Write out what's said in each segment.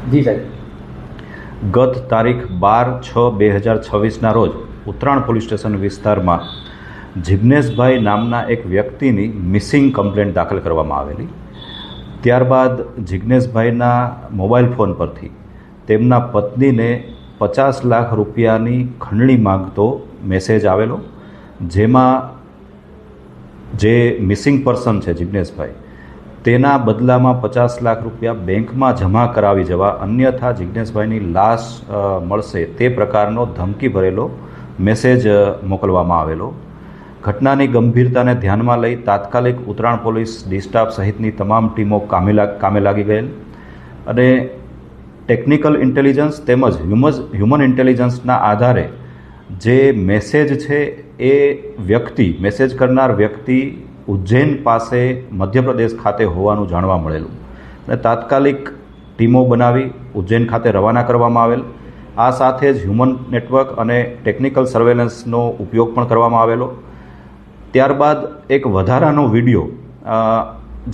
જી સાહેબ. ગત તારીખ 12/6/2026ના રોજ ઉત્તરાણ પોલીસ સ્ટેશન વિસ્તારમાં જિગ્નેશભાઈ નામના એક વ્યક્તિની મિસિંગ કમ્પ્લેન્ટ દાખલ કરવામાં આવેલી. ત્યારબાદ જિગ્નેશભાઈના મોબાઈલ ફોન પરથી તેમના પત્નીને 50 લાખ રૂપિયાની ખંડણી માંગતો મેસેજ આવેલો, જેમાં જે મિસિંગ પર્સન છે જિગ્નેશભાઈ, તેના બદલામાં 50 લાખ રૂપિયા બેંકમાં જમા કરાવી જવા, અન્યથા જિગ્નેશભાઈની લાશ મળશે તે પ્રકારનો ધમકી ભરેલો મેસેજ મોકલવામાં આવેલો. ઘટનાની ગંભીરતાને ધ્યાનમાં લઈ તાત્કાલિક ઉત્તરાણ પોલીસ ડી સ્ટાફ સહિતની તમામ ટીમો કામે લાગી ગયેલ અને ટેકનિકલ ઇન્ટેલિજન્સ તેમજ હ્યુમન ઇન્ટેલિજન્સના આધારે જે મેસેજ છે એ મેસેજ કરનાર વ્યક્તિ ઉજ્જૈન પાસે મધ્યપ્રદેશ ખાતે હોવાનું જાણવા મળેલું અને તાત્કાલિક ટીમો બનાવી ઉજ્જૈન ખાતે રવાના કરવામાં આવેલ. આ સાથે જ હ્યુમન નેટવર્ક અને ટેકનિકલ સર્વેલન્સનો ઉપયોગ પણ કરવામાં આવેલો. ત્યારબાદ એક વધારાનો વિડીયો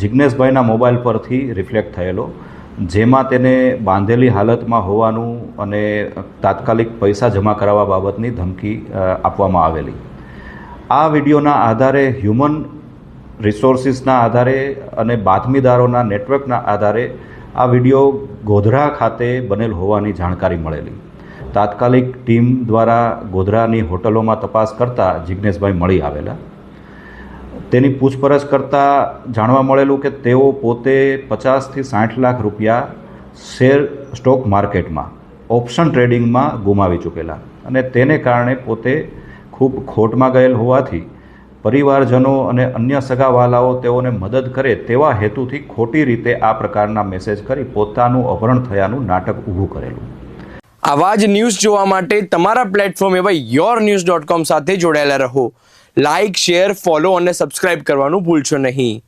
જિગ્નેશભાઈના મોબાઈલ પરથી રિફ્લેક્ટ થયેલો, જેમાં તેને બાંધેલી હાલતમાં હોવાનું અને તાત્કાલિક પૈસા જમા કરાવવા બાબતની ધમકી આપવામાં આવેલી. આ વિડીયોના આધારે હ્યુમન રિસોર્સિસના આધારે અને બાતમીદારોના નેટવર્કના આધારે આ વિડીયો ગોધરા ખાતે બનેલ હોવાની જાણકારી મળેલી. તાત્કાલિક ટીમ દ્વારા ગોધરાની હોટલોમાં તપાસ કરતાં જિગ્નેશભાઈ મળી આવેલા. તેની પૂછપરછ કરતાં જાણવા મળેલું કે તેઓ પોતે 50 થી 60 લાખ રૂપિયા સ્ટોક માર્કેટમાં ઓપ્શન ટ્રેડિંગમાં ગુમાવી ચૂકેલા અને તેને કારણે પોતે ખૂબ ખોટમાં ગયેલ હોવાથી પરિવારજનો અને અન્ય સગાવાલાઓ તેઓને મદદ કરે તેવા હેતુથી ખોટી રીતે આ પ્રકારના મેસેજ કરી પોતાનું અપહરણ થયાનું નાટક ઊભું કરેલું. આવા જ ન્યૂઝ જોવા માટે તમારા પ્લેટફોર્મ એવા yournews.com સાથે જોડાયેલા રહો. લાઇક, શેર, ફોલો અને સબસ્ક્રાઇબ કરવાનું ભૂલશો નહીં.